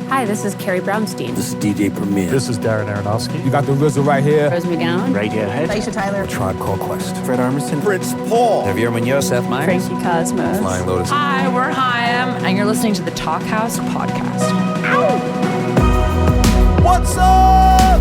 Hi, this is Carrie Brownstein. This is DJ Premier. This is Darren Aronofsky. You got the RZA right here. Rose McGowan. Radiohead. Aisha Tyler. Tribe Called Quest. Fred Armisen. Prince Paul. Javier Munoz. Seth Meyers. Frankie Cosmos. Flying Lotus. Hi, we're Chaim, and you're listening to the Talk House podcast. What's up?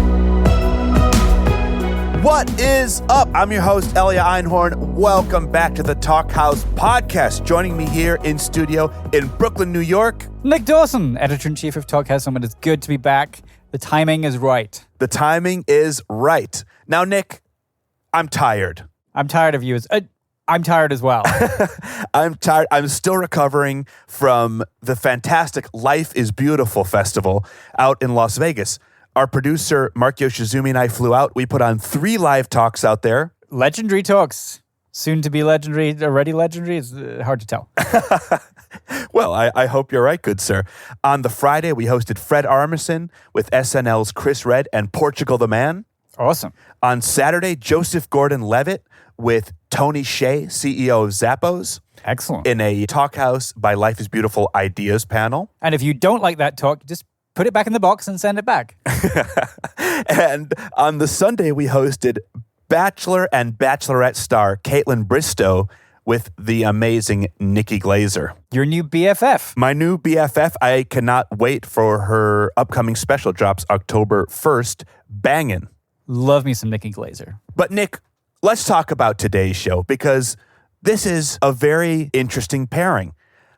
What is up? I'm your host, Elia Einhorn. Welcome back to the Talk House podcast. Joining me here in studio in Brooklyn, New York, Nick Dawson, editor-in-chief of Talk House. It's good to be back. The timing is right. the timing is right. Now, Nick, I'm tired. I'm tired of you. I'm tired as well. I'm tired. I'm still recovering from the fantastic Life is Beautiful festival out in Las Vegas. Our producer, Mark Yoshizumi, and I flew out. We put on 3 live talks out there. Legendary talks. Soon to be legendary, already legendary. It's hard to tell. Well, I hope you're right, good sir. On the Friday, we hosted Fred Armisen with SNL's Chris Redd and Portugal the Man. Awesome. On Saturday, Joseph Gordon-Levitt with Tony Hsieh, CEO of Zappos, Excellent. in a Talk House by Life is Beautiful Ideas panel. And if you don't like that talk, just put it back in the box and send it back. And on the Sunday, we hosted Bachelor and Bachelorette star Caitlin Bristow with the amazing Nikki Glazer. Your new BFF. My new BFF, I cannot wait for her upcoming special, drops October 1st, bangin'. Love me some Nikki Glazer. But Nick, let's talk about today's show because this is a very interesting pairing.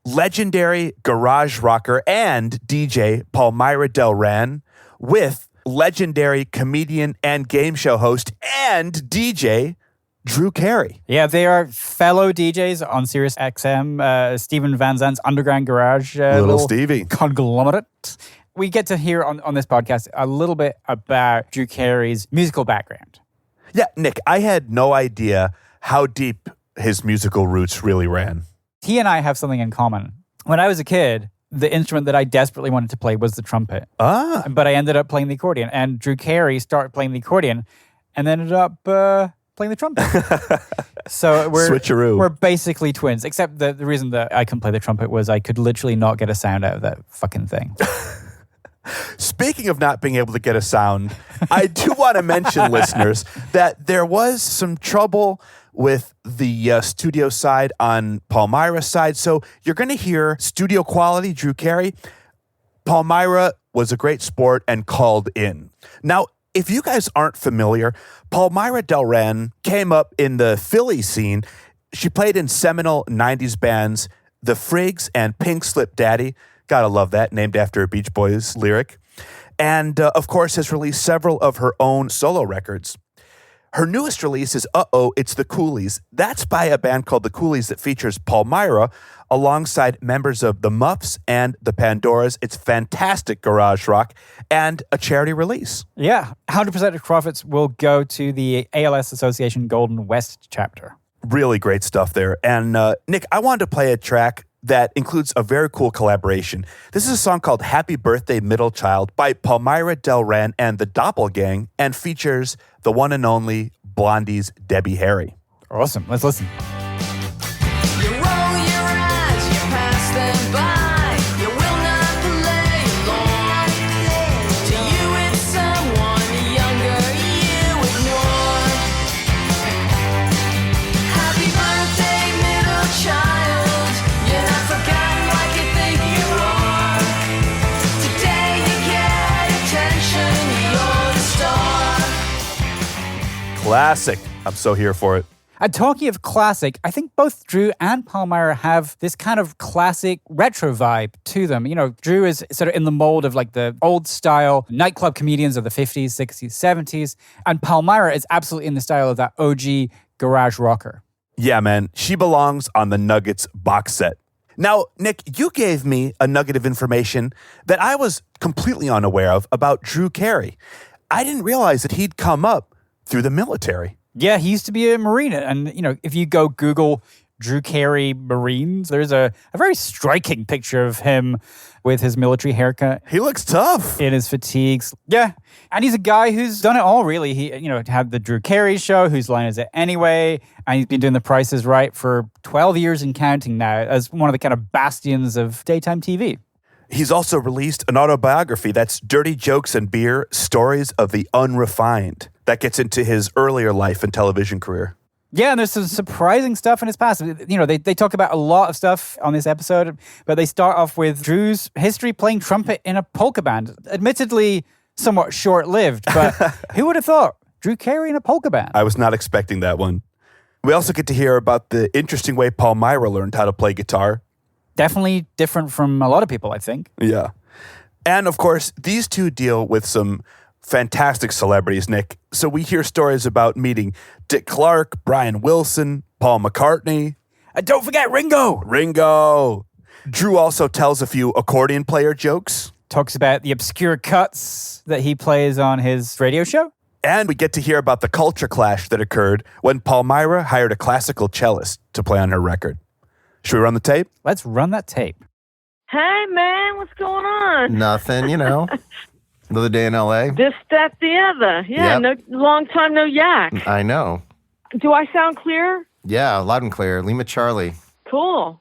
Legendary garage rocker and DJ Palmyra Delran with legendary comedian and game show host and DJ Drew Carey. Yeah, they are fellow DJs on Sirius XM, Steven Van Zandt's Underground Garage. Little Stevie. Conglomerate. We get to hear on this podcast a little bit about Drew Carey's musical background. Yeah, Nick, I had no idea how deep his musical roots really ran. He and I have something in common. When I was a kid, the instrument that I desperately wanted to play was the trumpet. But I ended up playing the accordion. And Drew Carey started playing the accordion and ended up playing the trumpet. So Switcheroo. We're basically twins, except the reason that I couldn't play the trumpet was I could literally not get a sound out of that fucking thing. Speaking of not being able to get a sound, I do want to mention, listeners, that there was some trouble with the studio side on Palmyra's side. So you're going to hear studio quality, Drew Carey. Palmyra was a great sport and called in. Now, if you guys aren't familiar, Palmyra Delran came up in the Philly scene. She played in seminal 90s bands, the Friggs and Pink Slip Daddy. Gotta love that, named after a Beach Boys lyric. And, of course, has released several of her own solo records. Her newest release is Uh-Oh, It's the Coolies. That's by a band called the Coolies that features Palmyra alongside members of the Muffs and the Pandoras. It's fantastic garage rock and a charity release. Yeah, 100% of profits will go to the ALS Association Golden West chapter. Really great stuff there. And Nick, I wanted to play a track that includes a very cool collaboration. This is a song called Happy Birthday Middle Child by Palmyra Delran and the Doppelgang and features the one and only Blondie's Debbie Harry. Awesome. Let's listen. You roll your eyes, you pass them by. You will not play along. To you it's someone younger you ignore. Happy birthday, middle child. You're not forgotten like you think you are. Today you get attention, you're the star. Classic. I'm so here for it. And talking of classic, I think both Drew and Palmyra have this kind of classic retro vibe to them. You know, Drew is sort of in the mold of like the old style nightclub comedians of the 50s, 60s, 70s. And Palmyra is absolutely in the style of that OG garage rocker. Yeah, man. She belongs on the Nuggets box set. Now, Nick, you gave me a nugget of information that I was completely unaware of about Drew Carey. I didn't realize that he'd come up through the military. Yeah, he used to be a Marine. And, you know, if you go Google Drew Carey Marines, there's a very striking picture of him with his military haircut. He looks tough. In his fatigues. Yeah. And he's a guy who's done it all, really. He, had the Drew Carey Show, Whose Line Is It Anyway? And he's been doing The Price is Right for 12 years and counting now as one of the kind of bastions of daytime TV. He's also released an autobiography that's Dirty Jokes and Beer, Stories of the Unrefined. That gets into his earlier life and television career. Yeah, and there's some surprising stuff in his past. You know, they talk about a lot of stuff on this episode, but they start off with Drew's history playing trumpet in a polka band. Admittedly, somewhat short-lived, but who would have thought? Drew Carey in a polka band. I was not expecting that one. We also get to hear about the interesting way Palmyra learned how to play guitar. Definitely different from a lot of people, I think. Yeah. And of course, these two deal with some fantastic celebrities, Nick. So we hear stories about meeting Dick Clark, Brian Wilson, Paul McCartney. And don't forget Ringo. Ringo. Drew also tells a few accordion player jokes. Talks about the obscure cuts that he plays on his radio show. And we get to hear about the culture clash that occurred when Palmyra hired a classical cellist to play on her record. Should we run the tape? Let's run that tape. Hey, man, what's going on? Nothing, you know. Another day in LA. This, that, the other. Yeah, Yep. no, long time no yak. I know. Do I sound clear? Yeah, loud and clear. Lima Charlie. Cool.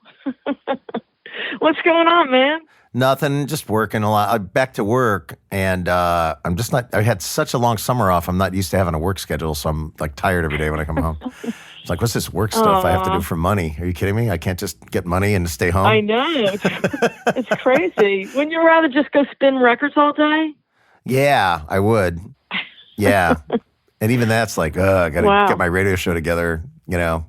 What's going on, man? Nothing, just working a lot. I'm back to work, and I'm just not. I had such a long summer off. I'm not used to having a work schedule, so I'm like tired every day when I come home. It's like, what's this work stuff I have to do for money? Are you kidding me? I can't just get money and stay home. I know. It's crazy. Wouldn't you rather just go spin records all day? Yeah, I would. Yeah, and even that's like, I got to Wow. get my radio show together. You know.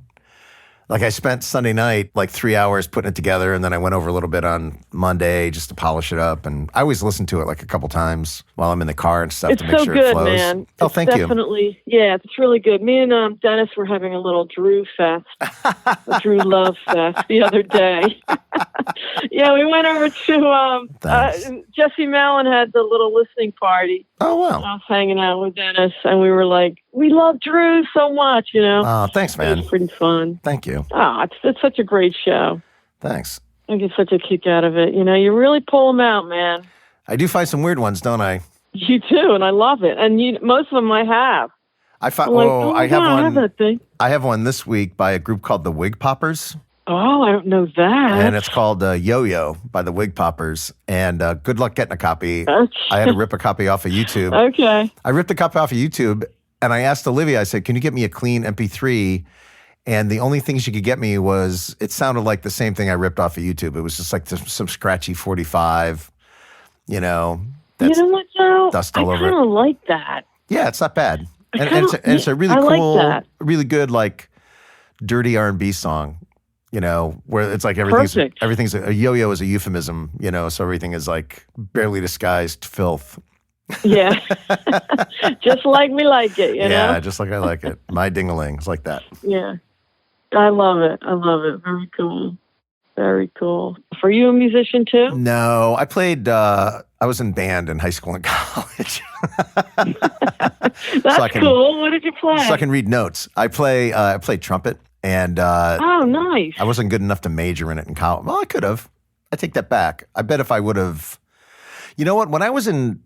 Like I spent Sunday night like 3 hours putting it together, and then I went over a little bit on Monday just to polish it up. And I always listen to it like a couple times while I'm in the car and stuff It's to make so sure good, it flows. man. Oh, It's thank you. definitely, yeah, it's really good. Me and Dennis were having a little Drew fest, a Drew love fest the other day. Yeah, we went over to Thanks. Jesse Mallon had the little listening party. Oh I wow! was hanging out with Dennis, and we were like, we love Drew so much, you know. Oh, thanks, It man. was pretty fun. Thank you. Oh, it's such a great show. Thanks. I get such a kick out of it. You know, you really pull them out, man. I do find some weird ones, don't I? You do, and I love it. And most of them I have. I find. I'm like, Oh, my I have God, I have one. that thing. I have one this week by a group called the Wig Poppers, Oh, I don't know that. and it's called Yo-Yo by the Wig Poppers. And good luck getting a copy. Okay. I had to rip a copy off of YouTube. Okay. I ripped a copy off of YouTube, and I asked Olivia, I said, can you get me a clean MP3? And the only thing she could get me was, it sounded like the same thing I ripped off of YouTube. It was just like some scratchy 45, you know. That's, you know what, Joe? dust all I over it. kind of like that. yeah, it's not bad. And, kinda- it's a really I like cool, that. really good, like, dirty R&B song, you know, where it's like Perfect. everything's a yo-yo is a euphemism, you know, so everything is like barely disguised filth. Yeah. Just like me like it, you Yeah, know? just like I like it. My ding-a-ling. It's like that. Yeah. I love it. I love it. Very cool. Very cool. Are you a musician too? No, I played, I was in band in high school and college. That's I can- cool. What did you play? So I can read notes. I played trumpet, and Oh, nice. I wasn't good enough to major in it in college. Well, I could have. I take that back. I bet if I would have, you know what? When I was in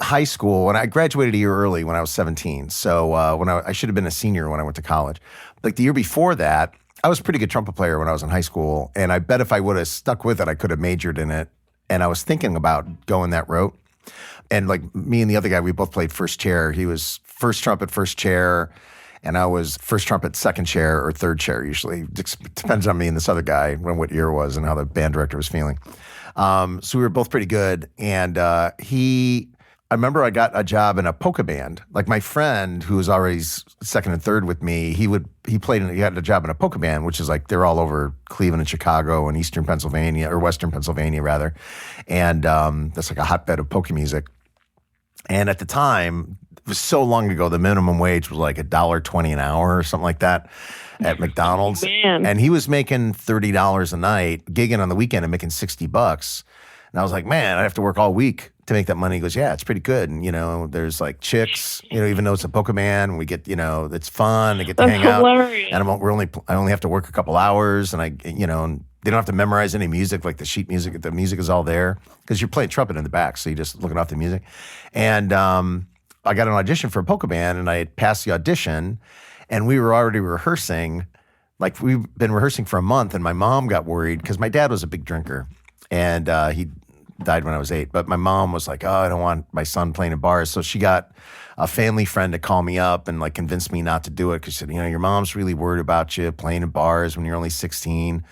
high school, when I graduated a year early, when I was 17, so when I should have been a senior when I went to college. Like the year before that, I was a pretty good trumpet player when I was in high school, and I bet if I would have stuck with it, I could have majored in it. And I was thinking about going that route. And like me and the other guy, we both played first chair. He was first trumpet, first chair, and I was first trumpet, second chair, or third chair usually. Depends on me and this other guy when what year it was and how the band director was feeling. So we were both pretty good. And I remember I got a job in a polka band. Like my friend, who was already second and third with me, he had a job in a polka band, which is like they're all over Cleveland and Chicago and Eastern Pennsylvania, or Western Pennsylvania rather. And that's like a hotbed of polka music. And at the time, it was so long ago, the minimum wage was like $1.20 an hour or something like that at McDonald's. Man. And he was making $30 a night, gigging on the weekend and making $60. And I was like, man, I have to work all week to make that money. He goes, yeah, it's pretty good. And, you know, there's like chicks, you know, even though it's a polka band, we get, you know, it's fun. I get to That's hang out. hilarious. And I only have to work a couple hours, and and they don't have to memorize any music, like the sheet music. The music is all there because you're playing trumpet in the back, so you're just looking off the music. And I got an audition for a polka band, and I had passed the audition, and we were already rehearsing. Like we've been rehearsing for a month, and my mom got worried because my dad was a big drinker, and he died when I was 8. But my mom was like, oh, I don't want my son playing in bars. So she got a family friend to call me up and like convince me not to do it because she said, your mom's really worried about you playing in bars when you're only 16.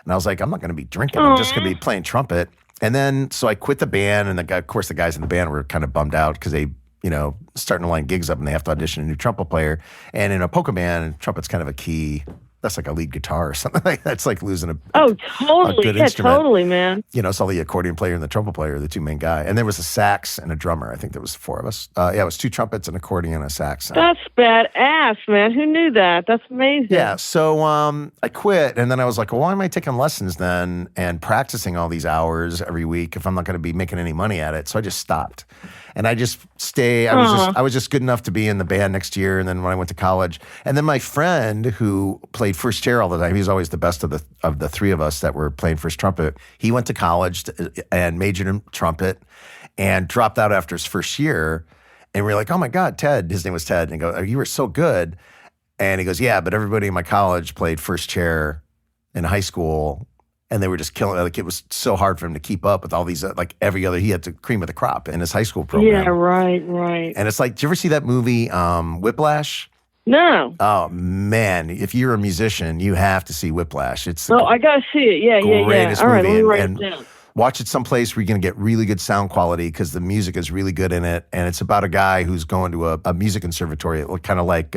And I was like, I'm not going to be drinking. I'm just going to be playing trumpet. And then, so I quit the band. And of course, the guys in the band were kind of bummed out because they, starting to line gigs up and they have to audition a new trumpet player. And in a polka band, trumpet's kind of a key. That's like a lead guitar or something like that. That's like losing a totally. good Yeah, instrument. totally, man. It's all the accordion player and the trumpet player, the two main guy. And there was a sax and a drummer. I think there was 4 of us. It was 2 trumpets, an accordion, and a sax. That's badass, man. Who knew that? That's amazing. Yeah, so I quit, and then I was like, well, why am I taking lessons then and practicing all these hours every week if I'm not going to be making any money at it? So I just stopped. And I just I was just good enough to be in the band next year. And then when I went to college, and then my friend who played first chair all the time, he was always the best of the 3 of us that were playing first trumpet. He went to college and majored in trumpet and dropped out after his first year. And we were like, oh my God, Ted, his name was Ted. And he goes, you were so good. And he goes, yeah, but everybody in my college played first chair in high school. And they were just killing it. Like, it was so hard for him to keep up with all these, he had to cream of the crop in his high school program. Yeah, right. And it's like, do you ever see that movie, Whiplash? No. Oh, man. If you're a musician, you have to see Whiplash. It's I got to see it. Yeah. greatest All right, movie. let me write it down. Watch it someplace where you're going to get really good sound quality because the music is really good in it. And it's about a guy who's going to a music conservatory, kind of like,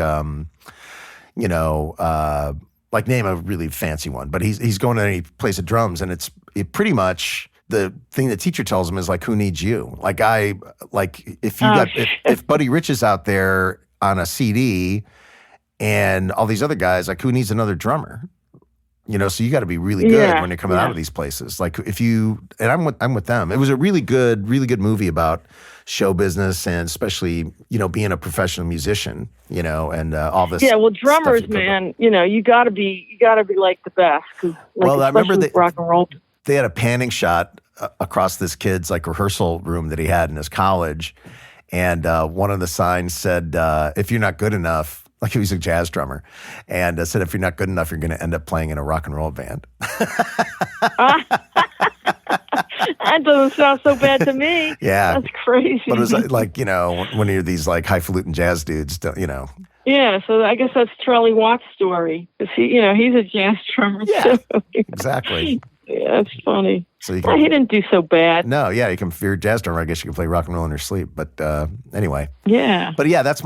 like name a really fancy one, but he's going there and he plays the drums, and it pretty much the thing the teacher tells him is like, who needs you? If Buddy Rich is out there on a CD and all these other guys, like, who needs another drummer? So you got to be really good when you're coming out of these places. Like, I'm with them. It was a really good movie about show business and especially, being a professional musician, and all this. Yeah, well, drummers, man, you got to be like the best. I remember rock and roll. They had a panning shot across this kid's rehearsal room that he had in his college, and one of the signs said, "If you're not good enough." Like, he was a jazz drummer, and said, if you're not good enough, you're going to end up playing in a rock and roll band. That doesn't sound so bad to me. Yeah. That's crazy. But it was when you're these highfalutin jazz dudes, Yeah, so I guess that's Charlie Watts' story. Because he's a jazz drummer too. Exactly. Yeah, that's funny. So he didn't do so bad. No, yeah, if you're a jazz drummer, I guess you can play rock and roll in your sleep. But anyway. Yeah. But yeah, that's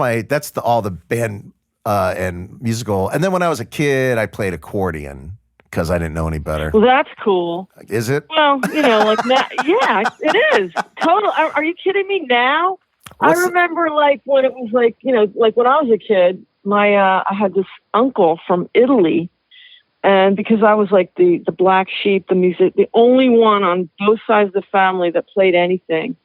all the band and musical. And then when I was a kid, I played accordion because I didn't know any better. Well, that's cool. Is it? Well, like now, yeah, it is. Total. Are you kidding me now? I remember when it was when I was a kid, I had this uncle from Italy. And because I was the black sheep, the music, the only one on both sides of the family that played anything.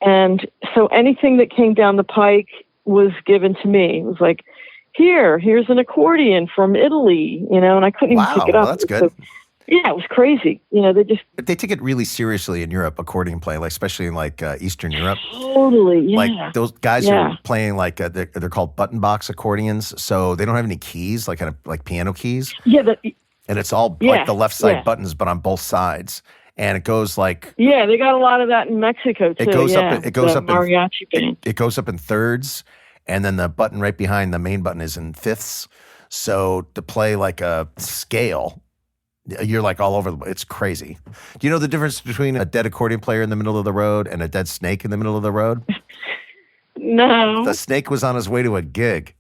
And so anything that came down the pike was given to me. It was like, here's an accordion from Italy, and I couldn't even pick it up. Well, that's good. Yeah, it was crazy. They take it really seriously in Europe, accordion playing, especially in Eastern Europe. Totally, yeah. Those guys are playing they're called button box accordions, so they don't have any keys, like piano keys. Yeah, and it's all the left side buttons, but on both sides, and it goes Yeah, they got a lot of that in Mexico too. It goes up. It goes up. Mariachi band. It goes up in thirds, and then the button right behind the main button is in fifths. So to play like a scale. You're all over it's crazy. Do you know the difference between a dead accordion player in the middle of the road and a dead snake in the middle of the road? No. The snake was on his way to a gig.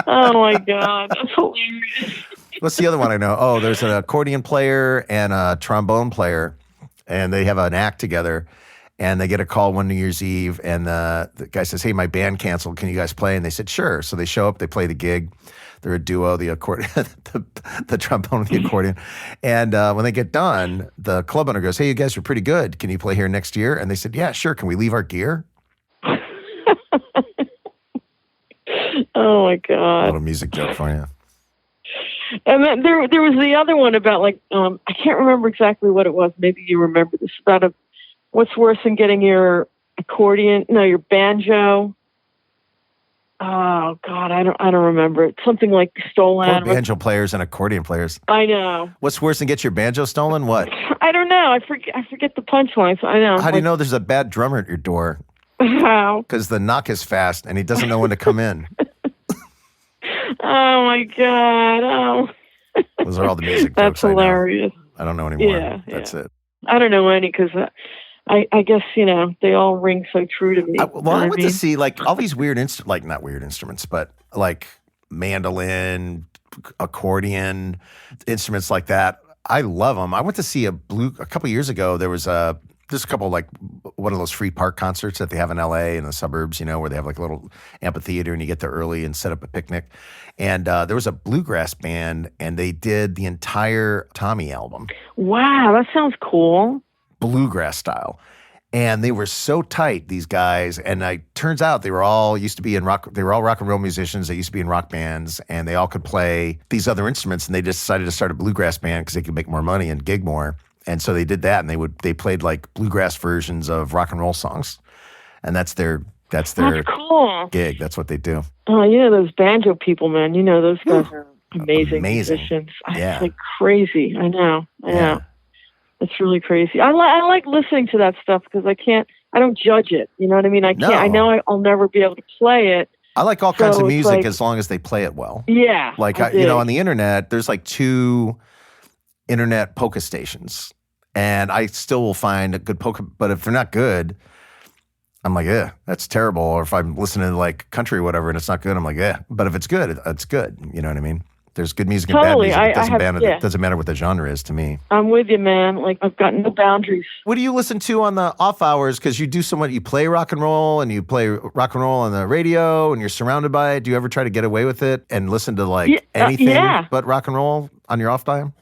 Oh my God. That's hilarious. What's the other one I know? Oh, there's an accordion player and a trombone player, and they have an act together. And they get a call one New Year's Eve, and the guy says, "Hey, my band canceled. Can you guys play?" And they said, "Sure." So they show up, they play the gig. They're a duo, the accordion, the trombone and the accordion. And when they get done, the club owner goes, "Hey, you guys are pretty good. Can you play here next year?" And they said, "Yeah, sure. Can we leave our gear?" Oh my God! A little music joke for you. And then there was the other one about I can't remember exactly what it was. Maybe you remember this about what's worse than getting your your banjo Oh God, I don't remember it. Something like Poor stolen. banjo players and accordion players. I know. What's worse than get your banjo stolen? What? I don't know. I forget the punchlines. I know. How do you know there's a bad drummer at your door? How? Because the knock is fast and he doesn't know when to come in. Oh my God. Oh. Those are all the music That's jokes hilarious. I don't know anymore. Yeah, That's it. I don't know any because I guess they all ring so true to me. I went to see like all these weird like not weird instruments, but like mandolin, accordion, instruments like that. I love them. I went to see a couple years ago. There's a couple like one of those free park concerts that they have in LA in the suburbs, where they have like a little amphitheater and you get there early and set up a picnic. And there was a bluegrass band and they did the entire Tommy album. Wow, that sounds cool. Bluegrass style. And they were so tight, these guys. And turns out they were all used to be in rock. They were all rock and roll musicians. They used to be in rock bands and they all could play these other instruments. And they decided to start a bluegrass band because they could make more money and gig more. And so they did that, and they played like bluegrass versions of rock and roll songs, and that's their cool gig. That's what they do. Oh, those banjo people, man. Those guys are amazing musicians. Yeah. It's like crazy. I know. It's really crazy. I like listening to that stuff because I don't judge it. You know what I mean? I can't. I know I'll never be able to play it. I like all kinds of music as long as they play it well. Yeah. Like on the internet, there's like 2 internet polka stations, and I still will find a good polka, but if they're not good, I'm like, that's terrible. Or if I'm listening to like country or whatever and it's not good, I'm like, but if it's good, it's good. You know what I mean? There's good music and bad music. It doesn't matter what the genre is to me. I'm with you, man. Like I've got no boundaries. What do you listen to on the off hours? Because you do so much. You play rock and roll and you play rock and roll on the radio and you're surrounded by it. Do you ever try to get away with it and listen to like anything but rock and roll on your off time?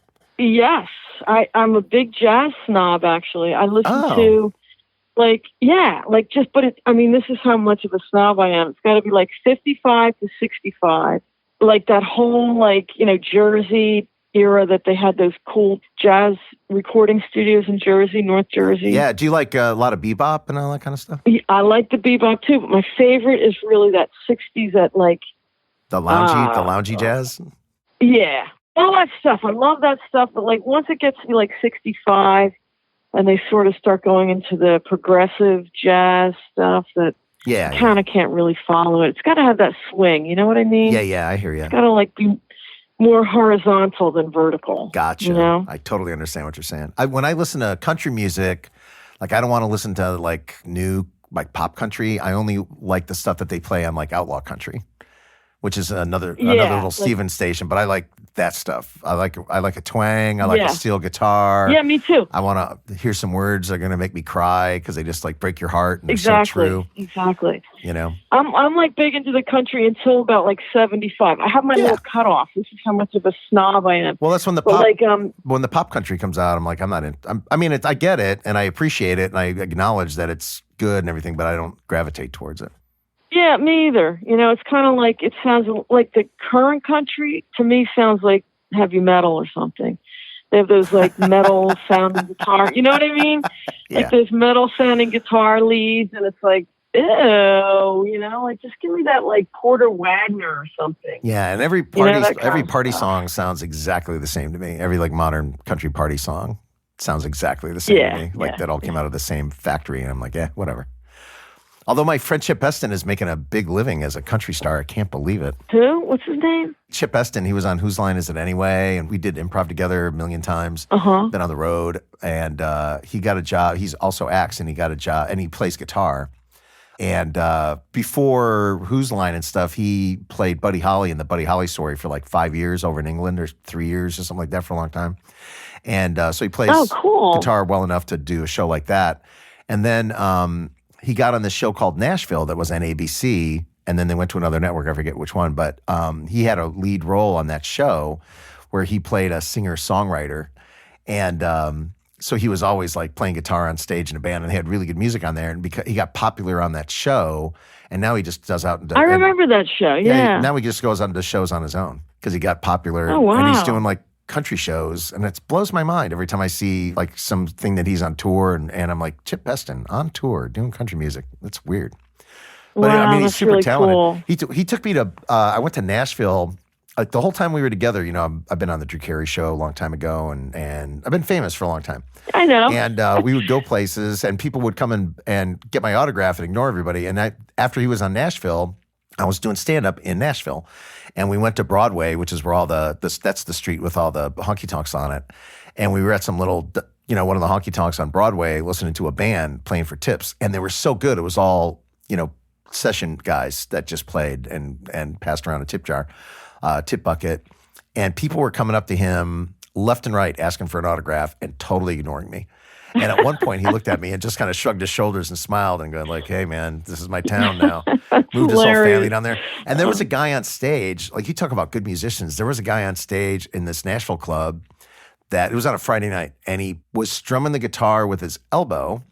Yes, I'm a big jazz snob. Actually, I listen to, but this is how much of a snob I am. It's got to be like 55 to 65, like that whole Jersey era that they had those cool jazz recording studios in Jersey, North Jersey. Yeah, do you like a lot of bebop and all that kind of stuff? I like the bebop too, but my favorite is really that 60s that like the loungy jazz. Yeah. All that stuff. I love that stuff. But like once it gets to be like 65 and they sort of start going into the progressive jazz stuff that kind of can't really follow it. It's got to have that swing. You know what I mean? Yeah, I hear you. It's got to like be more horizontal than vertical. Gotcha. I totally understand what you're saying. When I listen to country music, like I don't want to listen to like new like pop country. I only like the stuff that they play on like outlaw country, which is another little Steven station. But I like that stuff. I like a twang. I like a steel guitar. Yeah, me too. I want to hear some words that are going to make me cry because they just like break your heart and they're so true. Exactly. I'm like big into the country until about like 75. I have my little cutoff. This is how much of a snob I am. Well, that's when when the pop country comes out. I'm like, I'm not in. I get it and I appreciate it and I acknowledge that it's good and everything, but I don't gravitate towards it. Yeah, me either. It's kind of like, it sounds like the current country to me sounds like heavy metal or something. They have those like metal sounding guitar. You know what I mean? Yeah. Like those metal sounding guitar leads, and it's like, ew, like just give me that like Porter Wagner or something. Yeah, and every party song sounds exactly the same to me. Every like modern country party song sounds exactly the same to me. Like that all came out of the same factory, and I'm like, whatever. Although my friend Chip Eston is making a big living as a country star. I can't believe it. Who? What's his name? Chip Eston. He was on Whose Line Is It Anyway? And we did improv together a million times. Been on the road. And he got a job. He's also acts, and he got a job. And he plays guitar. And before Whose Line and stuff, he played Buddy Holly in the Buddy Holly Story for like 5 years over in England, or 3 years or something like that for a long time. And so he plays guitar well enough to do a show like that. And then he got on this show called Nashville that was on ABC, and then they went to another network. I forget which one, but he had a lead role on that show where he played a singer-songwriter. And so he was always like playing guitar on stage in a band, and they had really good music on there. And because he got popular on that show, and now he just does out. I remember that show, now he just goes on to shows on his own because he got popular. Oh, wow. And he's doing like country shows, and it blows my mind every time I see like something that he's on tour, and I'm like, Chip Eston on tour doing country music. That's weird. But I Wow, mean, he's that's super really talented. cool. He took me to. I went to Nashville. Like the whole time we were together, you know, I've been on the Drew Carey Show a long time ago, and I've been famous for a long time. I know. And we would go places, and people would come and get my autograph and ignore everybody. And after he was on Nashville, I was doing stand up in Nashville, and we went to Broadway, which is where all that's the street with all the honky tonks on it. And we were at some little, you know, one of the honky tonks on Broadway, listening to a band playing for tips, and they were so good. It was all, you know, session guys that just played and passed around a tip jar. Tip bucket, and people were coming up to him left and right asking for an autograph and totally ignoring me. And at one point, he looked at me and just kind of shrugged his shoulders and smiled and going like, "Hey, man, this is my town now." Moved his whole family down there. And there was a guy on stage, like you talk about good musicians. There was a guy on stage in this Nashville club that it was on a Friday night, and he was strumming the guitar with his elbow,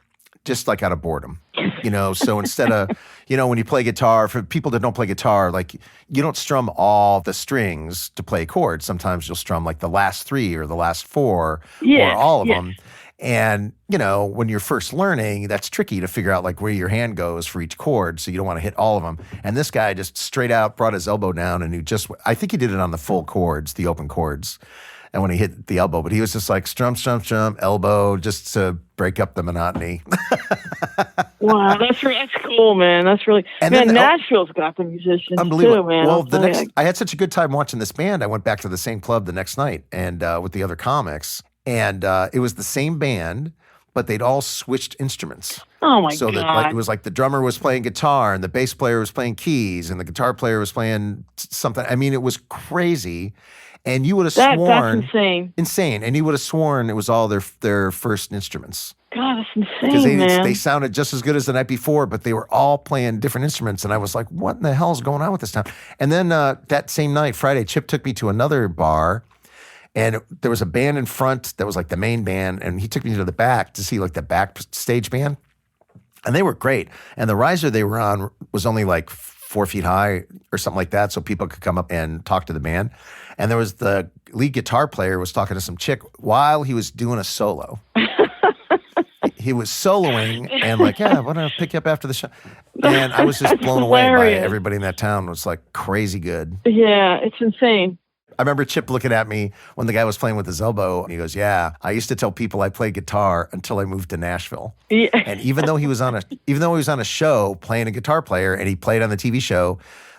just like out of boredom. You know, so instead of, you know, when you play guitar, for people that don't play guitar, like you don't strum all the strings to play chords. Sometimes you'll strum like the last 3 or the last 4 or all of them. And, you know, when you're first learning, that's tricky to figure out like where your hand goes for each chord. So you don't want to hit all of them. And this guy just straight out brought his elbow down, and I think he did it on the full chords, the open chords. And when he hit the elbow, but he was just like strum, strum, strum, elbow, just to break up the monotony. Wow, that's cool, man. That's really, And man, then Nashville's got the musicians unbelievable. too, man. Well, I had such a good time watching this band. I went back to the same club the next night and with the other comics, and it was the same band, but they'd all switched instruments. Oh my So God. that like, it was like the drummer was playing guitar and the bass player was playing keys and the guitar player was playing something. I mean, it was crazy. And you would have sworn that's insane. Insane. And you would have sworn it was all their first instruments. God, that's Because insane, man. they sounded just as good as the night before, but they were all playing different instruments. And I was like, what in the hell is going on with this town? And then that same night, Friday, Chip took me to another bar, and there was a band in front that was like the main band, and he took me to the back to see like the backstage band. And they were great. And the riser they were on was only like 4 feet high or something like that, so people could come up and talk to the band. And there was the lead guitar player was talking to some chick while he was doing a solo. He was soloing and like, yeah, I want to pick you up after the show. And I was just blown away by hilarious. everybody in that town. It was like crazy good. Yeah, it's insane. I remember Chip looking at me when the guy was playing with his elbow, and he goes, "Yeah, I used to tell people I played guitar until I moved to Nashville." Yeah. And even though he was on a show playing a guitar player, and he played on the TV show,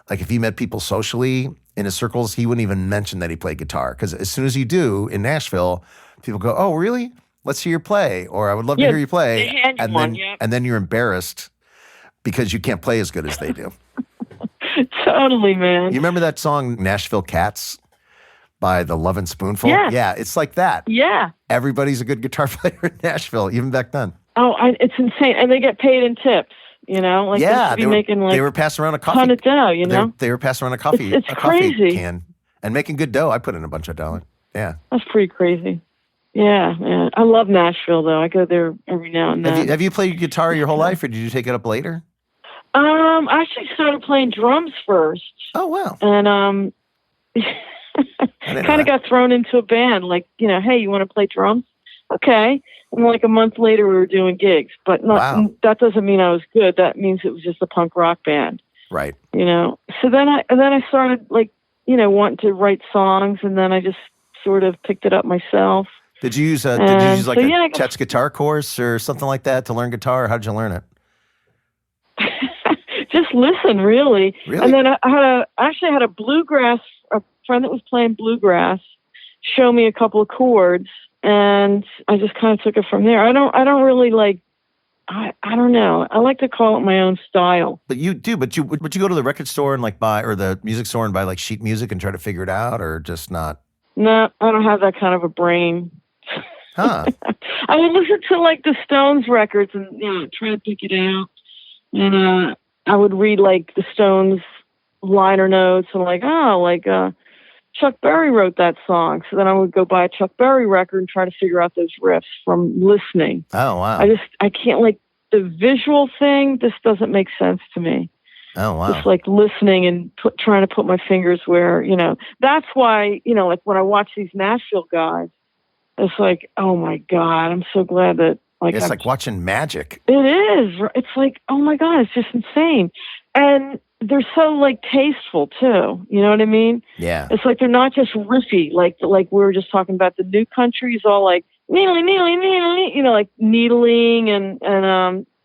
like if he met people socially in his circles, he wouldn't even mention that he played guitar, because as soon as you do in Nashville, people go, "Oh, really? Let's hear you play," or "I would love to hear you play," they hand you and one, then yeah. and then you're embarrassed because you can't play as good as they do. Totally, man. You remember that song "Nashville Cats" by the Lovin' Spoonful? Yes. Yeah, it's like that. Yeah. Everybody's a good guitar player in Nashville, even back then. Oh, it's insane, and they get paid in tips. You know, like they Yeah, should be making like they were passing around a coffee. ton of dough. You know, They were passing around a coffee, It's a coffee crazy. can, and making good dough. I put in a bunch of dough. Yeah. that's pretty crazy. Yeah, man. I love Nashville though. I go there every now and then. Have you played guitar your whole life, or did you take it up later? I actually started playing drums first, Oh wow. and didn't know kind of that. got thrown into a band. Like, you know, hey, you want to play drums? Okay. And like a month later, we were doing gigs. But Wow. that doesn't mean I was good. That means it was just a punk rock band. Right. You know. So then I started like, you know, wanting to write songs, and then I just sort of picked it up myself. Did you use like so, yeah, a Chet's guitar course or something like that to learn guitar? Or how did you learn it? Just listen, really. Really? And then I had a friend that was playing bluegrass show me a couple of chords, and I just kind of took it from there. I don't really like. I don't know. I like to call it my own style. But you do. But you would you go to the record store and like buy, or the music store and buy like sheet music and try to figure it out, or just not? No, I don't have that kind of a brain. Huh. I would listen to like the Stones records and, you know, try to pick it out. And I would read like the Stones liner notes and like, Chuck Berry wrote that song. So then I would go buy a Chuck Berry record and try to figure out those riffs from listening. Oh wow. I can't, like, the visual thing, this doesn't make sense to me. Oh wow. Just like listening and trying to put my fingers where, you know, that's why, you know, like when I watch these Nashville guys, it's like, oh my God, I'm so glad that, like, It's like watching magic. it is. It's like, oh my God, it's just insane. And they're so like tasteful too. You know what I mean? Yeah. It's like they're not just riffy, like we were just talking about. The new country is all like needling, you know, like needling and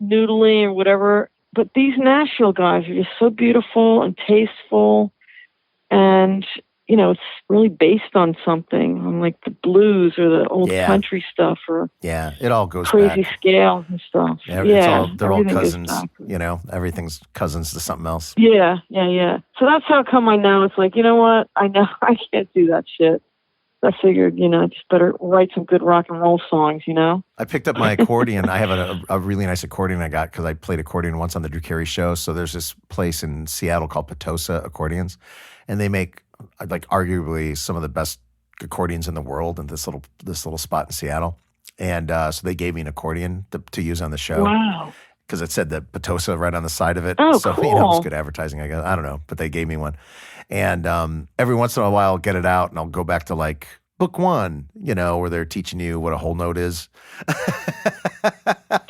noodling or whatever. But these Nashville guys are just so beautiful and tasteful, and you know, it's really based on something, on like the blues or the old country stuff, or it all goes crazy back. scales and stuff. They're all everything goes cousins. back. You know, everything's cousins to something else. Yeah. So that's how come I know it's like, you know what? I know I can't do that shit. I figured, you know, I just better write some good rock and roll songs, you know? I picked up my accordion. I have a really nice accordion I got because I played accordion once on the Drew Carey Show. So there's this place in Seattle called Potosa Accordions, and they make like arguably some of the best accordions in the world in this little spot in Seattle. And so they gave me an accordion to use on the show. Wow. Because it said that Potosa right on the side of it. Oh, so, cool. You know, it was good advertising, I guess. I don't know, but they gave me one. And every once in a while I'll get it out and I'll go back to like book one, you know, where they're teaching you what a whole note is.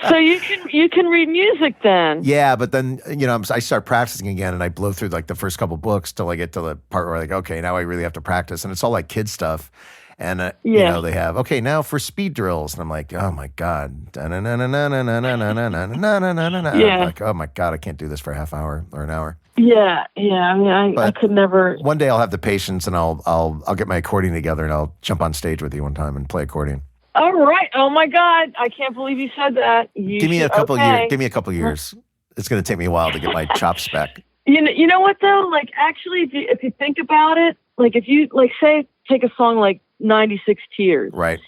So you can read music then. Yeah, but then, you know, I start practicing again and I blow through like the first couple books till I get to the part where like, okay, now I really have to practice. And it's all like kid stuff. And, you know, they have, okay, now for speed drills. And I'm like, oh my God. I'm like, oh my God, I can't do this for a half hour or an hour. Yeah. I mean, I could never. One day I'll have the patience and I'll get my accordion together and I'll jump on stage with you one time and play accordion. All right. Oh my God. I can't believe you said that. Give me a couple years. Give me a couple years. It's going to take me a while to get my chops back. You know what though? Like actually, if you think about it, like if you like say take a song like 96 Tears, right?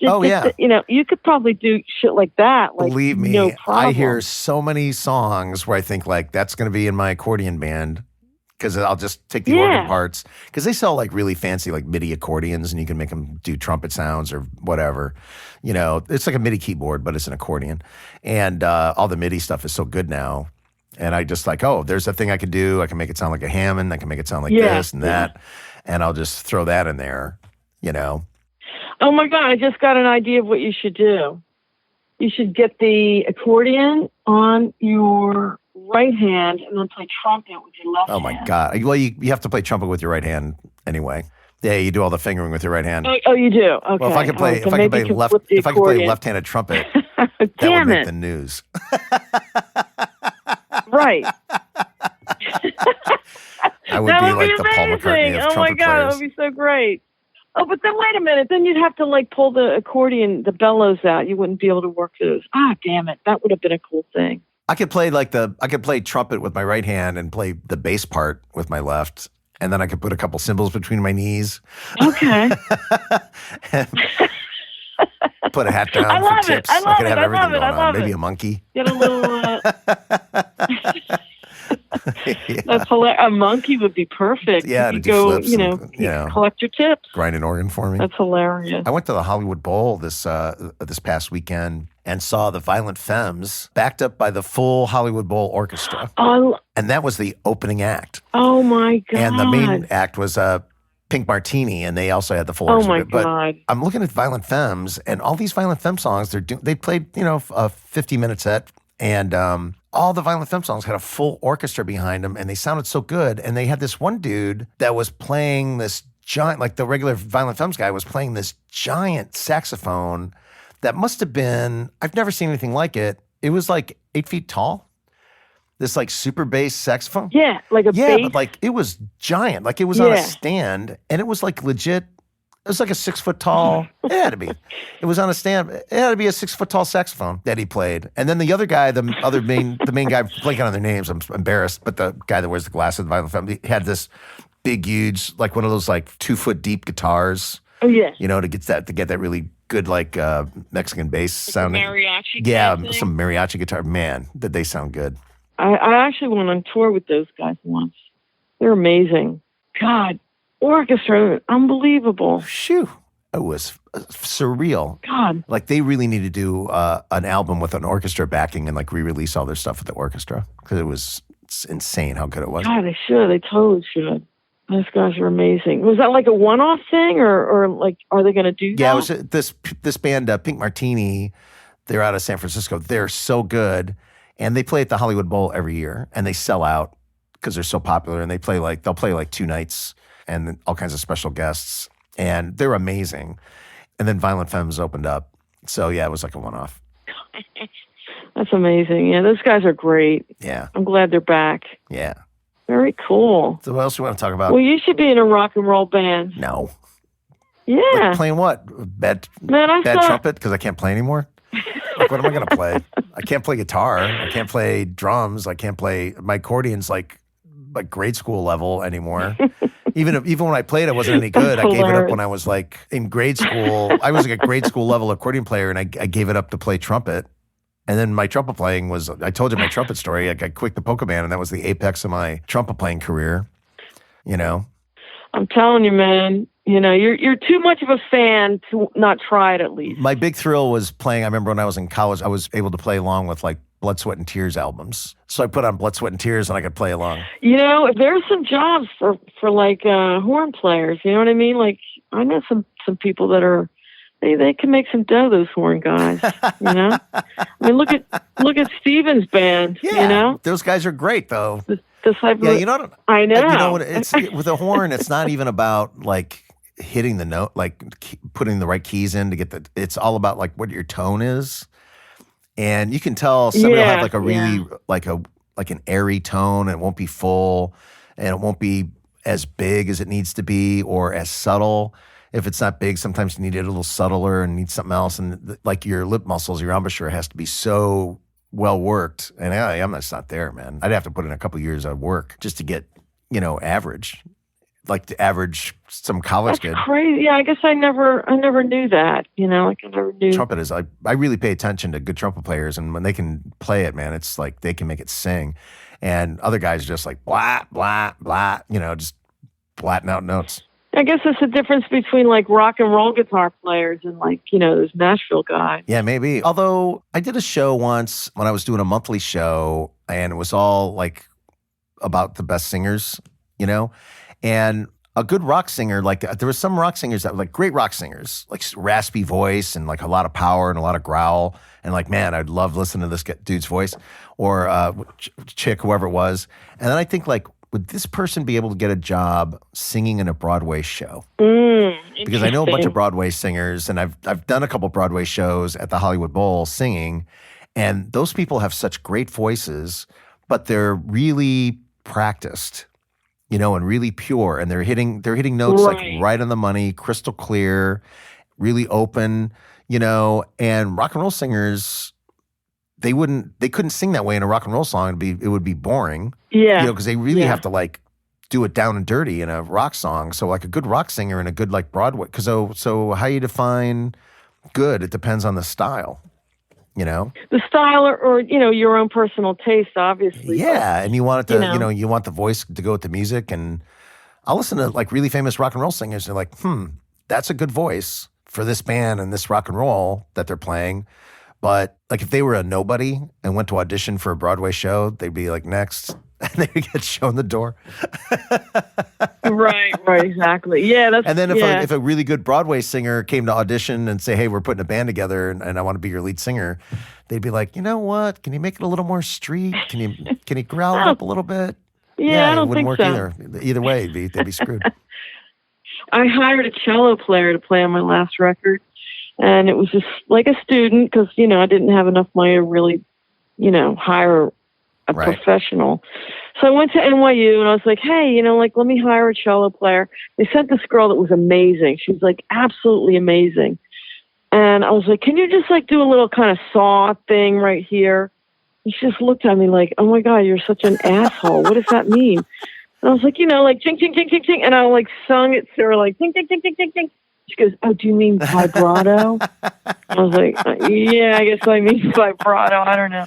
Oh yeah. You know, you could probably do shit like that. Like, believe me, no problem. I hear so many songs where I think like that's going to be in my accordion band because I'll just take the organ parts because they sell like really fancy like MIDI accordions and you can make them do trumpet sounds or whatever. You know, it's like a MIDI keyboard, but it's an accordion, and all the MIDI stuff is so good now. And I just like, oh, there's a thing I can do. I can make it sound like a Hammond. I can make it sound like this and that. And I'll just throw that in there, you know. Oh, my God. I just got an idea of what you should do. You should get the accordion on your right hand and then play trumpet with your left hand. Oh, my God. Well, you have to play trumpet with your right hand anyway. Yeah, you do all the fingering with your right hand. Oh, you do? Okay. Well, if I could play, left-handed trumpet, that would make the news. Right. I would be like the Paul McCartney of trumpet players. Oh my God, that would be so great. Oh, but then wait a minute. Then you'd have to like pull the accordion, the bellows out. You wouldn't be able to work those. Ah, damn it. That would have been a cool thing. I could play trumpet with my right hand and play the bass part with my left. And then I could put a couple cymbals between my knees. Okay. Put a hat down for tips. I could have everything going on. Maybe a monkey. Get a little... That's hilarious. A monkey would be perfect. Yeah, you to do go, flips you know, collect your tips. Grind an organ for me. That's hilarious. I went to the Hollywood Bowl this past weekend and saw the Violent Femmes backed up by the full Hollywood Bowl Orchestra. And that was the opening act. Oh, my God. And the main act was Pink Martini, and they also had the full orchestra. Oh, my God. But I'm looking at Violent Femmes, and all these Violent Femme songs, they played, you know, a 50-minute set, and all the Violent Femme songs had a full orchestra behind them, and they sounded so good. And they had this one dude that was playing this giant, like the regular Violent Femmes guy was playing this giant saxophone that must have been, I've never seen anything like it. It was like 8 feet tall. This like super bass saxophone. Yeah, like a bass. Yeah, but like it was giant. Like it was on a stand, and it was like legit. It was like a 6 foot tall. It had to be. It was on a stand. It had to be a 6 foot tall saxophone that he played. And then the other guy, the main guy, blanking on their names. I'm embarrassed, but the guy that wears the glasses, the Violent Femme, he had this big, huge, like one of those like 2 foot deep guitars. Oh yeah. You know, to get that really good like Mexican bass sounding. Mariachi. Yeah, some mariachi guitar. Man, did they sound good. I actually went on tour with those guys once. They're amazing. God, orchestra, unbelievable. Phew. It was surreal. God. Like they really need to do an album with an orchestra backing and like re-release all their stuff with the orchestra because it's insane how good it was. God, they should. They totally should. Those guys are amazing. Was that like a one-off thing or like are they going to do that? Yeah, it was this band, Pink Martini. They're out of San Francisco. They're so good. And they play at the Hollywood Bowl every year, and they sell out because they're so popular. And they'll play like 2 nights and all kinds of special guests, and they're amazing. And then Violent Femmes opened up, so yeah, it was like a one-off. That's amazing. Yeah, those guys are great. Yeah, I'm glad they're back. yeah. Very cool. So what else you want to talk about? Well, you should be in a rock and roll band. No. Yeah. Like playing what? Bad trumpet because I can't play anymore? Like, what am I going to play? I can't play guitar. I can't play drums. I can't play, my accordion's like grade school level anymore. Even when I played, I wasn't any good. I gave it up when I was like in grade school. I was like a grade school level accordion player, and I gave it up to play trumpet. And then my trumpet playing was, I told you my trumpet story. I quit the polka band, and that was the apex of my trumpet playing career, you know? I'm telling you, man, you know, you're too much of a fan to not try it at least. My big thrill was playing. I remember when I was in college, I was able to play along with like Blood, Sweat, and Tears albums. So I put on Blood, Sweat, and Tears, and I could play along. You know, there's some jobs for like horn players. You know what I mean? Like, I know some people that are, they can make some dough, those horn guys, you know? I mean, look at Steven's band, Yeah, you know? those guys are great, though. The type of, You know. I know. You know what? It's with a horn. It's not even about like hitting the note, like putting the right keys in to get the. It's all about like what your tone is, and you can tell somebody will have like a really like an airy tone, and it won't be full, and it won't be as big as it needs to be, or as subtle. If it's not big, sometimes you need it a little subtler and need something else. And like your lip muscles, your embouchure has to be so well worked. And I'm just not there, man. I'd have to put in a couple years of work just to get, you know, average, like to average some college That's kid. crazy. Yeah, I guess I never knew that. You know, like I never knew. Trumpet is, I really pay attention to good trumpet players. And when they can play it, man, it's like they can make it sing. And other guys are just like, blah, blah, blah, you know, just blatting out notes. I guess it's the difference between like rock and roll guitar players and like, you know, those Nashville guys. Yeah, maybe. Although I did a show once when I was doing a monthly show, and it was all like about the best singers, you know? And a good rock singer, like there were some rock singers that were like great rock singers, like raspy voice and like a lot of power and a lot of growl. And like, man, I'd love listening to this dude's voice, or chick, whoever it was. And then I think like, would this person be able to get a job singing in a Broadway show? Because I know a bunch of Broadway singers, and I've done a couple Broadway shows at the Hollywood Bowl singing, and those people have such great voices, but they're really practiced, you know, and really pure, and they're hitting notes like right on the money, crystal clear, really open, you know. And rock and roll singers, they couldn't sing that way in a rock and roll song. It would be boring. Yeah. You know, because they really have to like do it down and dirty in a rock song. So like a good rock singer and a good like Broadway. Because so how you define good? It depends on the style. You know, the style or you know your own personal taste, obviously. Yeah, and you want it to you want the voice to go with the music. And I'll listen to like really famous rock and roll singers. They're like, that's a good voice for this band and this rock and roll that they're playing. But like if they were a nobody and went to audition for a Broadway show, they'd be like next, and they would get shown the door. Right, exactly. Yeah, that's. And then if a really good Broadway singer came to audition and say, "Hey, we're putting a band together, and I want to be your lead singer," they'd be like, "You know what? Can you make it a little more street? Can you growl it up a little bit?" Yeah, I don't it wouldn't think work so. either. Either way, they'd be screwed. I hired a cello player to play on my last record. And it was just like a student because, you know, I didn't have enough money to really, you know, hire a professional. So I went to NYU and I was like, hey, you know, like, let me hire a cello player. They sent this girl that was amazing. She was like absolutely amazing. And I was like, can you just like do a little kind of saw thing right here? And she just looked at me like, oh my God, you're such an asshole. What does that mean? And I was like, you know, like, ching, ching, ching, ching, ching. And I like sung it to her like, ching, ching, ching, ching, ching, ching. She goes, oh, do you mean vibrato? I was like, yeah, I guess I mean vibrato. I don't know.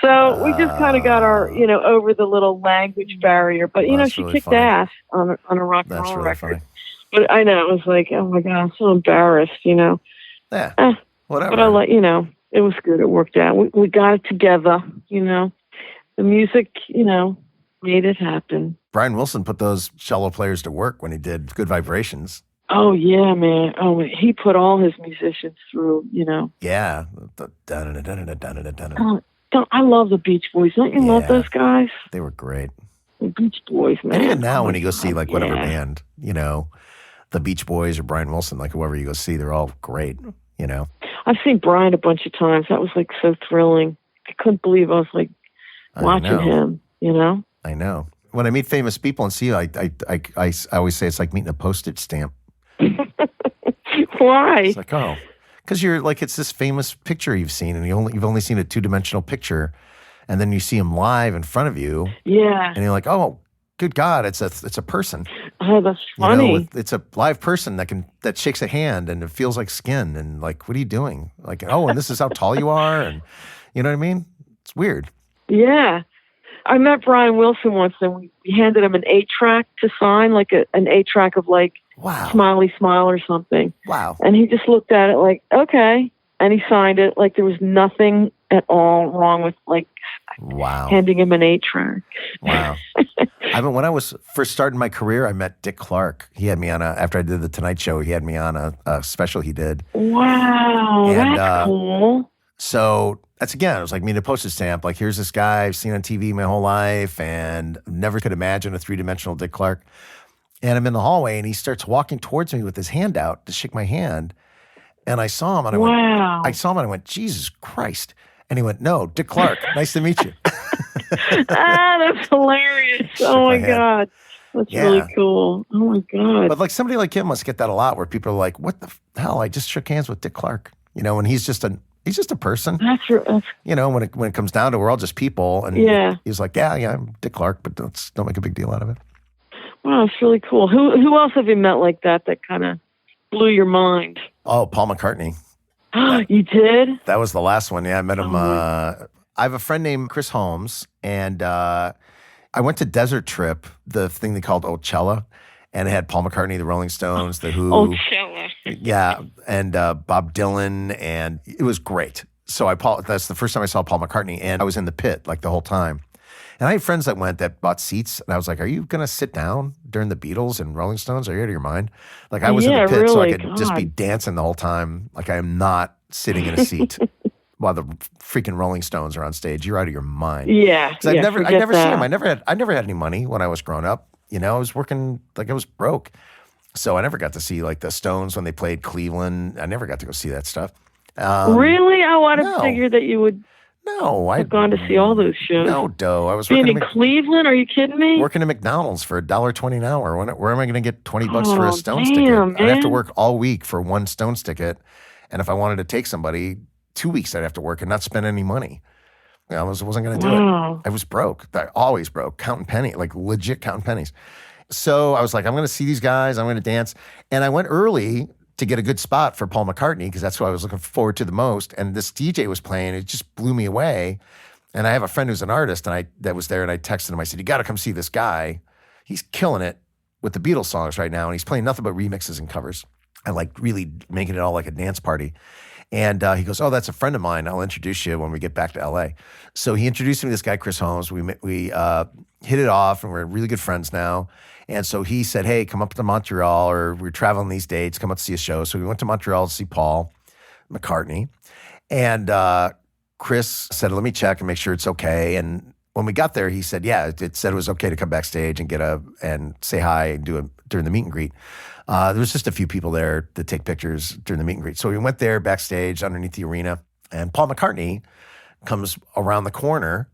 So we just kind of got our, you know, over the little language barrier. But, you know, she really kicked funny. ass on a rock and That's roll really record. funny. But I know, it was like, oh my God, I'm so embarrassed, you know. Yeah, whatever. But I like, you know, it was good. It worked out. We got it together, you know. The music, you know, made it happen. Brian Wilson put those cello players to work when he did Good Vibrations. Oh, yeah, man. Oh, he put all his musicians through, you know. Yeah. I love the Beach Boys. Don't you love Yeah. those guys? They were great. The Beach Boys, man. And even now, Oh when my you go see God, like whatever yeah. band, you know, the Beach Boys or Brian Wilson, like whoever you go see, they're all great, you know. I've seen Brian a bunch of times. That was like so thrilling. I couldn't believe I was like I watching know. him, you know? I know. When I meet famous people and see you, I always say it's like meeting a postage stamp. Why? It's like, oh, because you're like, it's this famous picture you've seen, and you've only seen a 2-dimensional picture, and then you see him live in front of you, Yeah. and you're like, oh, good God, it's a person. Oh, that's You know, funny. it's a live person that shakes a hand and it feels like skin, and like, what are you doing? Like, oh, and this is how tall you are, and you know what I mean? It's weird. Yeah. I met Brian Wilson once, and we handed him an 8-track to sign, like an 8-track of like Wow. Smiley Smile or something. Wow. And he just looked at it like, okay. And he signed it like there was nothing at all wrong with like Wow. handing him an 8-track. Wow. When I was first starting my career, I met Dick Clark. He had me on after I did the Tonight Show, he had me on a special he did. Wow, And, that's cool. So that's again, it was like meeting a postage stamp. Like, here's this guy I've seen on TV my whole life and never could imagine a 3-dimensional Dick Clark. And I'm in the hallway and he starts walking towards me with his hand out to shake my hand. And I saw him and I went, Jesus Christ. And he went, no, Dick Clark, nice to meet you. That's hilarious. Oh my my hand. God. That's Yeah. really cool. Oh my God. But like somebody like him must get that a lot where people are like, what the hell? I just shook hands with Dick Clark. You know, and he's just a person. That's You know, when it comes down to it, we're all just people. And Yeah. he's like, yeah, I'm Dick Clark, but don't make a big deal out of it. wow, it's really cool. Who else have you met like that kind of blew your mind? Oh, Paul McCartney. You did? That was the last one. Yeah, I met him. Oh, I have a friend named Chris Holmes, and I went to Desert Trip, the thing they called Ochoa, and it had Paul McCartney, the Rolling Stones, The Who. Ochoa. Yeah, and Bob Dylan, and it was great. So that's the first time I saw Paul McCartney, and I was in the pit like the whole time. And I had friends that went that bought seats, and I was like, "Are you gonna sit down during the Beatles and Rolling Stones? Are you out of your mind?" Like I was in the pit, so I really, could just be God. dancing the whole time. Like I am not sitting in a seat while the freaking Rolling Stones are on stage. You're out of your mind. Yeah. 'Cause I'd never forget seen that. them. I never had any money when I was growing up. You know, I was working like I was broke. So I never got to see like the Stones when they played Cleveland. I never got to go see that stuff. Really? I would have no. figured that you would No, have gone to see all those shows. No, dough. I was Being working in at, Cleveland? Are you kidding me? working at McDonald's for $1.20 an hour. Where am I going to get $20 for a Oh, Stones damn, ticket? I'd have to man. work all week for one Stones ticket. And if I wanted to take somebody, 2 weeks I'd have to work and not spend any money. You know, I wasn't going to do Wow. it. I was broke. I always broke, counting pennies, like legit counting pennies. So I was like, I'm going to see these guys. I'm going to dance. And I went early to get a good spot for Paul McCartney because that's what I was looking forward to the most. And this DJ was playing. It just blew me away. And I have a friend who's an artist that was there, and I texted him. I said, you got to come see this guy. He's killing it with the Beatles songs right now, and he's playing nothing but remixes and covers and like really making it all like a dance party. And he goes, oh, that's a friend of mine. I'll introduce you when we get back to L.A. So he introduced me to this guy, Chris Holmes. We hit it off, and we're really good friends now. And so he said, hey, come up to Montreal, or we're traveling these dates. Come up to see a show. So we went to Montreal to see Paul McCartney. And Chris said, let me check and make sure it's okay. And when we got there, he said, yeah, it said it was okay to come backstage and and say hi and do it during the meet and greet. There was just a few people there to take pictures during the meet and greet. So we went there backstage underneath the arena, and Paul McCartney comes around the corner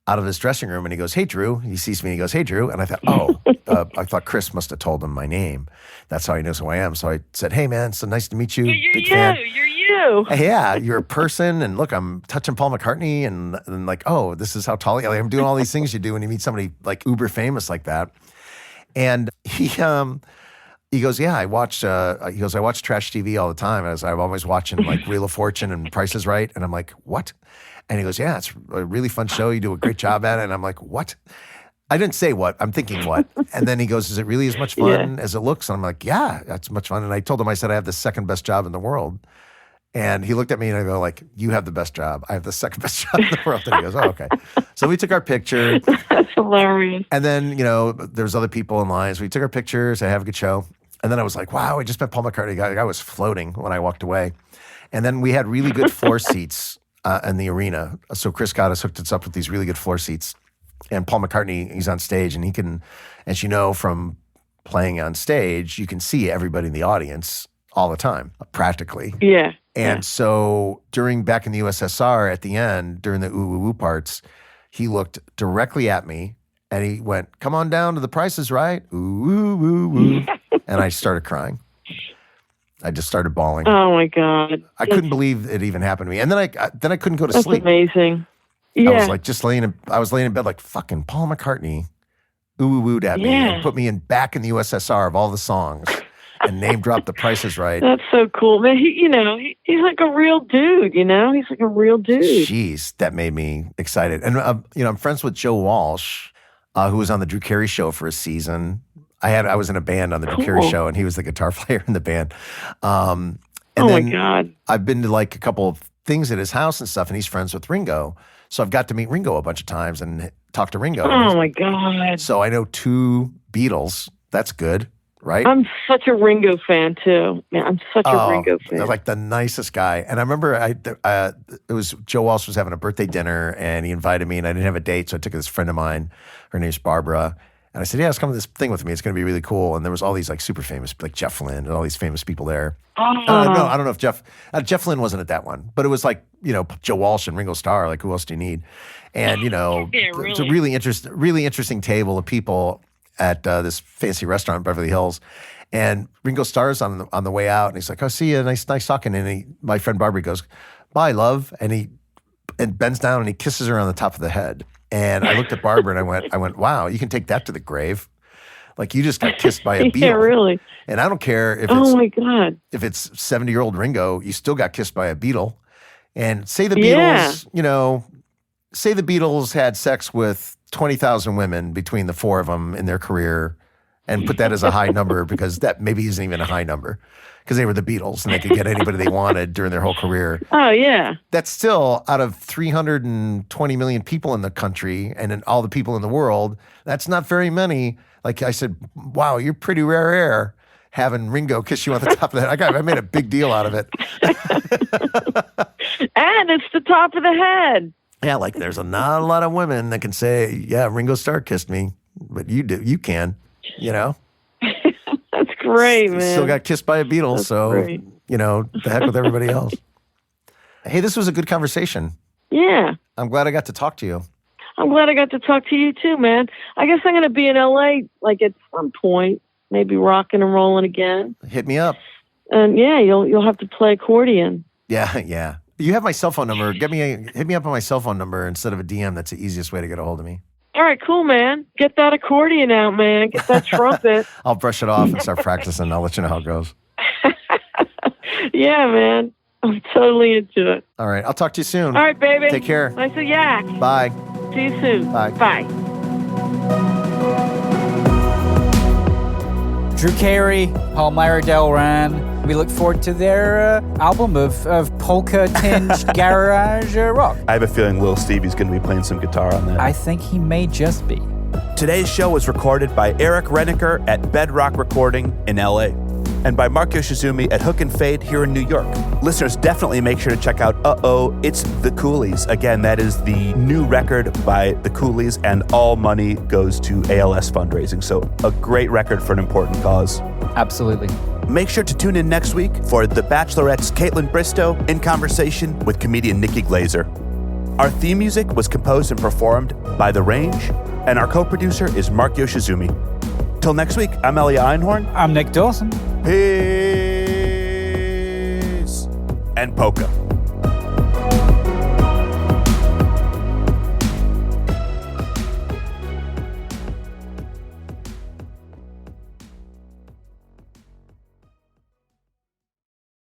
out of his dressing room, and he goes, hey, Drew. He sees me, and he goes, hey, Drew. And I thought, I thought Chris must have told him my name. That's how he knows who I am. So I said, hey, man, so nice to meet you. Big fan. You're you. Yeah, you're a person, and look, I'm touching Paul McCartney, and like, oh, this is how tall. Like, I'm doing all these things you do when you meet somebody like uber famous like that. And he goes, yeah, I watch trash TV all the time. I'm always watching like Wheel of Fortune and Price is Right, and I'm like, what? And he goes, yeah, it's a really fun show. You do a great job at it. And I'm like, what? I didn't say what. I'm thinking what. And then he goes, is it really as much fun as it looks? And I'm like, yeah, that's much fun. And I told him, I said, I have the second best job in the world. And he looked at me and I go like, you have the best job. I have the second best job in the world. And he goes, oh, okay. So we took our picture. That's hilarious. And then, there's other people in line. So we took our pictures. I have a good show. And then I was like, wow, I just met Paul McCartney. I was floating when I walked away. And then we had really good floor seats in the arena. So Chris Gaddis hooked us up with these really good floor seats. And Paul McCartney, he's on stage, and he can, as you know from playing on stage, you can see everybody in the audience all the time, practically. Yeah. And so back in the USSR, at the end, during the ooh, ooh, ooh parts, he looked directly at me and he went, "Come on down to the Price is Right." Ooh, ooh, ooh, ooh. And I started crying. I just started bawling. Oh my God. I couldn't believe it even happened to me. And then I couldn't go to That's sleep. amazing. Yeah. I was like I was laying in bed like fucking Paul McCartney ooh, ooh, oohed at me and put me back in the USSR of all the songs and name dropped the Price is Right. That's so cool, man. He's like a real dude, He's like a real dude. Jeez, that made me excited. And, I'm friends with Joe Walsh, who was on the Drew Carey Show for a season. I was in a band on the Drew Carey Show, and he was the guitar player in the band. And my God. I've been to like a couple of things at his house and stuff, and he's friends with Ringo. So I've got to meet Ringo a bunch of times and talk to Ringo. Oh, my God. So I know 2 Beatles. That's good, right? I'm such a Ringo fan, too. Man, I'm such a Ringo fan. Like the nicest guy. And I remember it was Joe Walsh was having a birthday dinner, and he invited me, and I didn't have a date, so I took this friend of mine. Her name's Barbara. And I said, "Yeah, let's come to this thing with me. It's going to be really cool." And there was all these like super famous, like Jeff Lynne and all these famous people there. I don't know if Jeff Lynne wasn't at that one, but it was like, Joe Walsh and Ringo Starr. Like, who else do you need? And, really. It's a really interesting table of people at this fancy restaurant in Beverly Hills. And Ringo Starr's on the way out, and he's like, "Oh, see you. Nice talking." And my friend Barbara goes, "Bye, love." And bends down and he kisses her on the top of the head. And I looked at Barbara and I went, "Wow, you can take that to the grave. Like you just got kissed by a Beatle." Yeah, really. And I don't care if oh my God. if it's 70-year-old Ringo, you still got kissed by a Beatle. And say the Beatles, say the Beatles had sex with 20,000 women between the 4 of them in their career, and put that as a high number, because that maybe isn't even a high number, because they were the Beatles and they could get anybody they wanted during their whole career. Oh, yeah. That's still, out of 320 million people in the country and in all the people in the world, that's not very many. Like I said, "Wow, you're pretty rare air having Ringo kiss you on the top of the head." I made a big deal out of it. And it's the top of the head. Yeah, like there's not a lot of women that can say, "Yeah, Ringo Starr kissed me," but you do. You can, That's great, man. Still got kissed by a Beatle, That's so, great. the heck with everybody else. Hey, this was a good conversation. Yeah. I'm glad I got to talk to you. I'm glad I got to talk to you too, man. I guess I'm going to be in LA like at some point, maybe rocking and rolling again. Hit me up. And yeah, you'll have to play accordion. Yeah. You have my cell phone number. Hit me up on my cell phone number instead of a DM. That's the easiest way to get a hold of me. All right, cool, man. Get that accordion out, man. Get that trumpet. I'll brush it off and start practicing. I'll let you know how it goes. Yeah, man. I'm totally into it. All right. I'll talk to you soon. All right, baby. Take care. Nice to yak. Bye. See you soon. Bye. Bye. Drew Carey, Palmyra Delran. We look forward to their album of polka-tinged garage rock. I have a feeling Lil Stevie's going to be playing some guitar on that. I think he may just be. Today's show was recorded by Eric Rennaker at Bedrock Recording in LA, and by Mark Yoshizumi at Hook and Fade here in New York. Listeners, definitely make sure to check out It's the Coolies. Again, that is the new record by the Coolies, and all money goes to ALS fundraising. So a great record for an important cause. Absolutely. Make sure to tune in next week for The Bachelorette's Caitlin Bristow in conversation with comedian Nikki Glazer. Our theme music was composed and performed by The Range, and our co-producer is Mark Yoshizumi. Till next week, I'm Elia Einhorn. I'm Nick Dawson. Peace and polka.